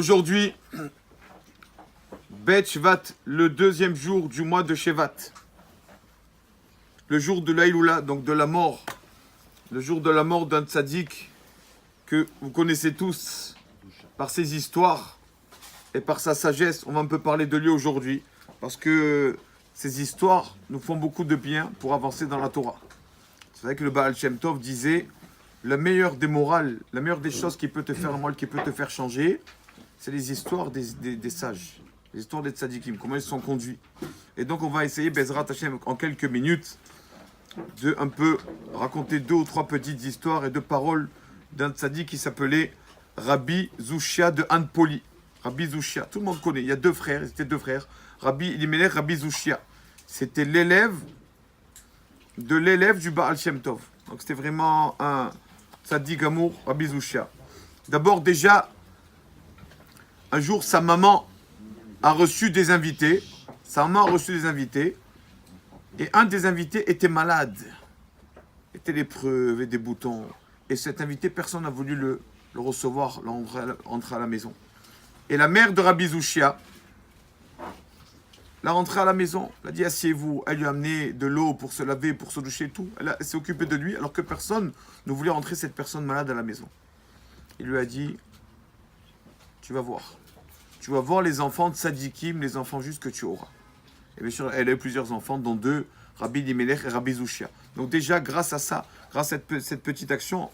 Aujourd'hui, Bet Shvat, le deuxième jour du mois de Shevat. Le jour de l'Aïloula, donc de la mort. Le jour de la mort d'un tzaddik que vous connaissez tous par ses histoires et par sa sagesse. On va un peu parler de lui aujourd'hui parce que ces histoires nous font beaucoup de bien pour avancer dans la Torah. C'est vrai que le Baal Shem Tov disait la meilleure des morales, la meilleure des choses qui peut te faire le mal, qui peut te faire changer, c'est les histoires des sages, les histoires des tzadikim, comment ils sont conduits. Et donc on va essayer, Bezrat Hashem, en quelques minutes, de un peu raconter deux ou trois petites histoires et deux paroles d'un tzadik qui s'appelait Rabbi Zushia de Anpoli. Rabbi Zushia, tout le monde connaît, il y a deux frères, ils étaient deux frères, Rabbi Elimelech, Rabbi Zushia. C'était l'élève du Baal Shem Tov. Donc c'était vraiment un tzaddik amour, Rabbi Zushia. D'abord déjà, un jour, sa maman a reçu des invités. Sa maman a reçu des invités. Et un des invités était malade. Était lépreux, avait des boutons. Et cet invité, personne n'a voulu le recevoir, l'entrer à la maison. Et la mère de Rabbi Zushia l'a rentré à la maison. Elle a dit, asseyez-vous. Elle lui a amené de l'eau pour se laver, pour se doucher et tout. Elle s'est occupée de lui, alors que personne ne voulait rentrer cette personne malade à la maison. Il lui a dit, tu vas voir. Tu vas voir les enfants de Tzadikim, les enfants justes que tu auras. Et bien sûr, elle a eu plusieurs enfants, dont deux, Rabbi Elimelech et Rabbi Zushia. Donc déjà, grâce à ça, grâce à cette petite action,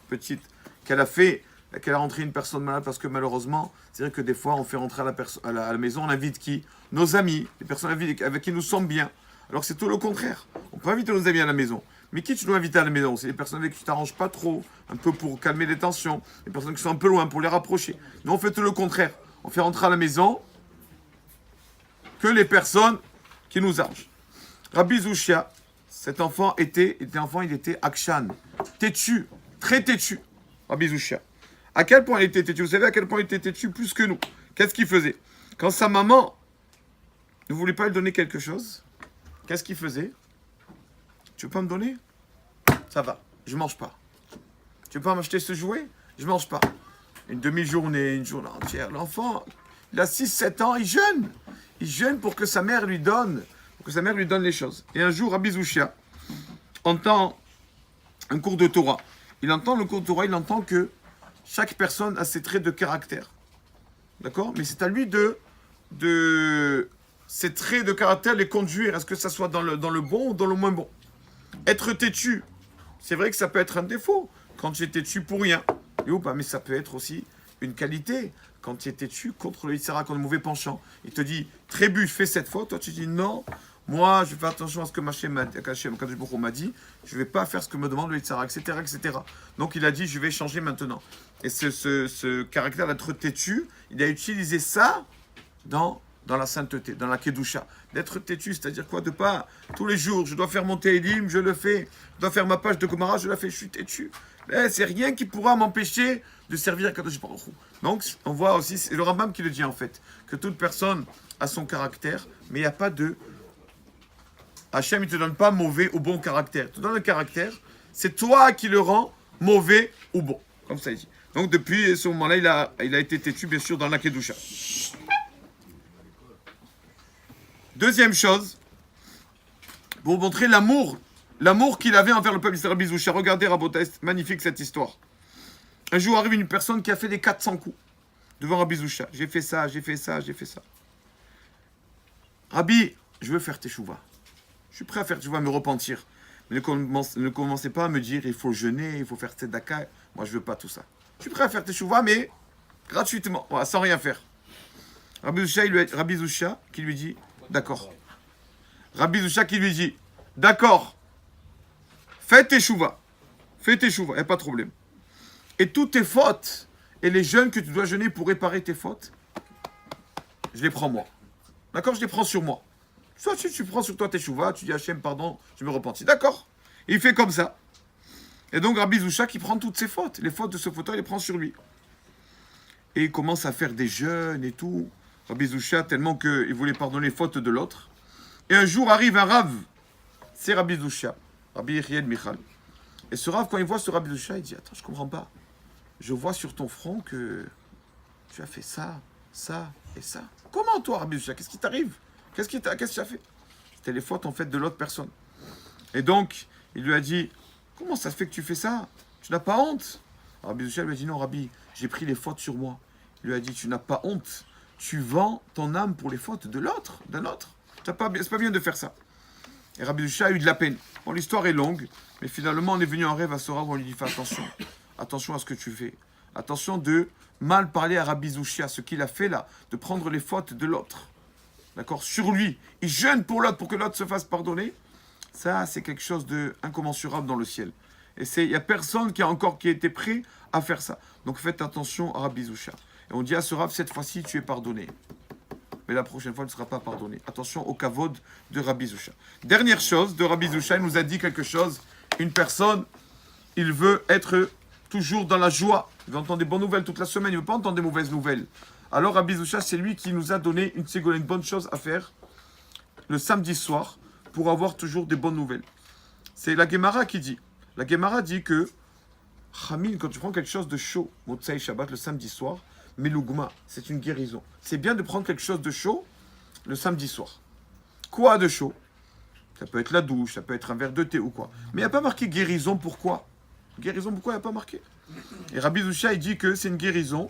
qu'elle a fait, qu'elle a rentré une personne malade, parce que malheureusement, c'est vrai que des fois, on fait rentrer à la maison, on invite qui? Nos amis, les personnes avec qui nous sommes bien. Alors que c'est tout le contraire. On peut inviter nos amis à la maison. Mais qui tu dois inviter à la maison? C'est les personnes avec qui tu t'arranges pas trop, un peu pour calmer les tensions, les personnes qui sont un peu loin, pour les rapprocher. Nous, on fait tout le contraire. On fait rentrer à la maison que les personnes qui nous arrangent. Rabbi Zushia, cet enfant il était akshan, têtu, très têtu. Rabbi Zushia. À quel point il était têtu? Vous savez à quel point il était têtu plus que nous? Qu'est-ce qu'il faisait? Quand sa maman ne voulait pas lui donner quelque chose, qu'est-ce qu'il faisait? Tu veux pas me donner? Ça va, je mange pas. Tu veux pas m'acheter ce jouet? Je mange pas. Une demi-journée, une journée entière. L'enfant, il a 6-7 ans, il jeûne. Il jeûne pour que sa mère lui donne, les choses. Et un jour, Rabbi Zushia entend un cours de Torah. Il entend le cours de Torah, il entend que chaque personne a ses traits de caractère. D'accord? Mais c'est à lui de ces traits de caractère les conduire. Est-ce que ça soit dans le bon ou dans le moins bon? Être têtu, c'est vrai que ça peut être un défaut. Quand tu es têtu pour rien. Ou pas, mais ça peut être aussi une qualité. Quand tu es têtu contre le Yitzhara, contre le mauvais penchant, il te dit, trébuche, fais cette faute. Toi, tu dis, non, moi, je vais faire attention à ce que Hachem m'a dit. Je ne vais pas faire ce que me demande le Yitzhara, etc., etc. Donc, il a dit, je vais changer maintenant. Et ce caractère d'être têtu, il a utilisé ça dans la sainteté, dans la Kedusha. D'être têtu, c'est-à-dire quoi? De pas, tous les jours, je dois faire mon Télim, je le fais. Je dois faire ma page de Gomara, je la fais, je suis têtu. C'est rien qui pourra m'empêcher de servir à Kadosh Baruch Hu. Donc, on voit aussi, c'est le Rambam qui le dit en fait, que toute personne a son caractère, mais il n'y a pas de... Hachem, il ne te donne pas mauvais ou bon caractère. Il te donne le caractère, c'est toi qui le rends mauvais ou bon. Comme ça, il dit. Donc, depuis ce moment-là, il a été têtu, bien sûr, dans la Kedusha. Deuxième chose, pour montrer l'amour qu'il avait envers le peuple d'Israël, Rabbi Zushia. Regardez, Rabotai, c'est magnifique cette histoire. Un jour arrive une personne qui a fait des 400 coups devant Rabbi Zushia. J'ai fait ça, j'ai fait ça, j'ai fait ça. Rabbi, je veux faire teshuva. Je suis prêt à faire teshuva, me repentir. Mais ne commencez pas à me dire, il faut jeûner, il faut faire tzedaka. Moi, je veux pas tout ça. Je suis prêt à faire teshuva, mais gratuitement, voilà, sans rien faire. Rabbi Zushia qui lui dit, d'accord. Rabbi Zushia qui lui dit, d'accord. Fais teshuva, il n'y a pas de problème. Et toutes tes fautes, et les jeûnes que tu dois jeûner pour réparer tes fautes, je les prends moi. D'accord? Je les prends sur moi. Soit tu prends sur toi teshuva, tu dis Hachem, pardon, je me repentis. D'accord? Et il fait comme ça. Et donc Rabbi Zushia qui prend toutes ses fautes. Les fautes de ce fauteur, il les prend sur lui. Et il commence à faire des jeûnes et tout. Rabbi Zushia, tellement qu'il voulait pardonner les fautes de l'autre. Et un jour arrive un Rav. C'est Rabbi Zushia. Rabbi Yechiel Michal. Et ce Rav, quand il voit ce Rabbi Zushia, il dit, attends, je comprends pas. Je vois sur ton front que tu as fait ça, ça et ça. Comment toi, Rabbi Zusha? Qu'est-ce qui t'arrive? Qu'est-ce que tu as fait? C'était les fautes en fait de l'autre personne. Et donc, il lui a dit, comment ça se fait que tu fais ça? Tu n'as pas honte? Rabbi Zusha lui a dit, non, Rabbi, j'ai pris les fautes sur moi. Il lui a dit, tu n'as pas honte. Tu vends ton âme pour les fautes de l'autre, d'un autre. C'est pas bien de faire ça. Et Rabbi Zusha a eu de la peine. Bon, l'histoire est longue, mais finalement, on est venu en rêve à Sora où on lui dit, fais attention. Attention à ce que tu fais. Attention de mal parler à Rabbi Zusha, ce qu'il a fait là, de prendre les fautes de l'autre. D'accord? Sur lui. Il jeûne pour l'autre, pour que l'autre se fasse pardonner. Ça, c'est quelque chose d'incommensurable dans le ciel. Et il n'y a personne qui a été prêt à faire ça. Donc faites attention à Rabbi Zusha. Et on dit à ce Rav, cette fois-ci, tu es pardonné. Mais la prochaine fois, tu ne seras pas pardonné. Attention au kavod de Rabbi Zusha. Dernière chose de Rabbi Zusha, il nous a dit quelque chose. Une personne, il veut être toujours dans la joie. Il veut entendre des bonnes nouvelles toute la semaine. Il ne veut pas entendre des mauvaises nouvelles. Alors Rabbi Zusha, c'est lui qui nous a donné une bonne chose à faire le samedi soir pour avoir toujours des bonnes nouvelles. C'est la Gemara qui dit. La Gemara dit que Chamin, quand tu prends quelque chose de chaud, Motsai Shabbat, le samedi soir, Melougma, c'est une guérison. C'est bien de prendre quelque chose de chaud le samedi soir. Quoi de chaud? Ça peut être la douche, ça peut être un verre de thé ou quoi. Mais il n'y a pas marqué guérison, pourquoi? Guérison, pourquoi il n'y a pas marqué? Et Rabbi Zusha, il dit que c'est une guérison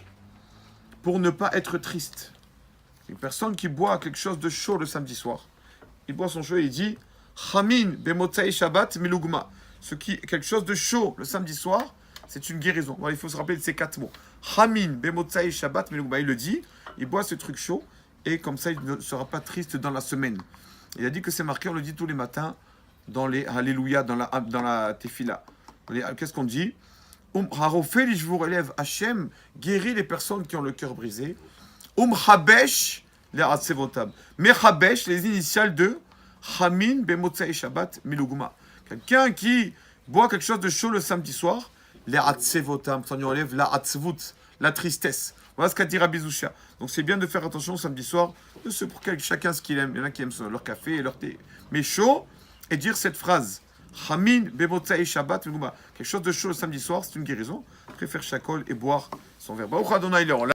pour ne pas être triste. Une personne qui boit quelque chose de chaud le samedi soir, il boit son chaud et il dit Chamin bemotsai Shabbat Melougma. Quelque chose de chaud le samedi soir, c'est une guérison. Voilà, il faut se rappeler de ces 4 mots. Chamin bemotsai Shabbat Melougma. Il le dit, il boit ce truc chaud et comme ça il ne sera pas triste dans la semaine. Il a dit que c'est marqué, on le dit tous les matins dans les Alléluia, dans la Tefila. Qu'est-ce qu'on dit? Harofel Ishvur élève Hachem guérit les personnes qui ont le cœur brisé. Habesh les Atsevotab. Mechabesh, les initiales de Chamin bemotsai Shabbat Melougma. Quelqu'un qui boit quelque chose de chaud le samedi soir, les Atsevotam, ça nous enlève la Atzvut, la tristesse. Voilà ce qu'a dit Rabbi Zusha. Donc c'est bien de faire attention au samedi soir, pour chacun ce qu'il aime. Il y en a qui aiment leur café et leur thé. Mais chaud, et dire cette phrase. Chamin bemotsai Shabbat Melougma. Quelque chose de chaud le samedi soir, c'est une guérison. Préfère chacol et boire son verre.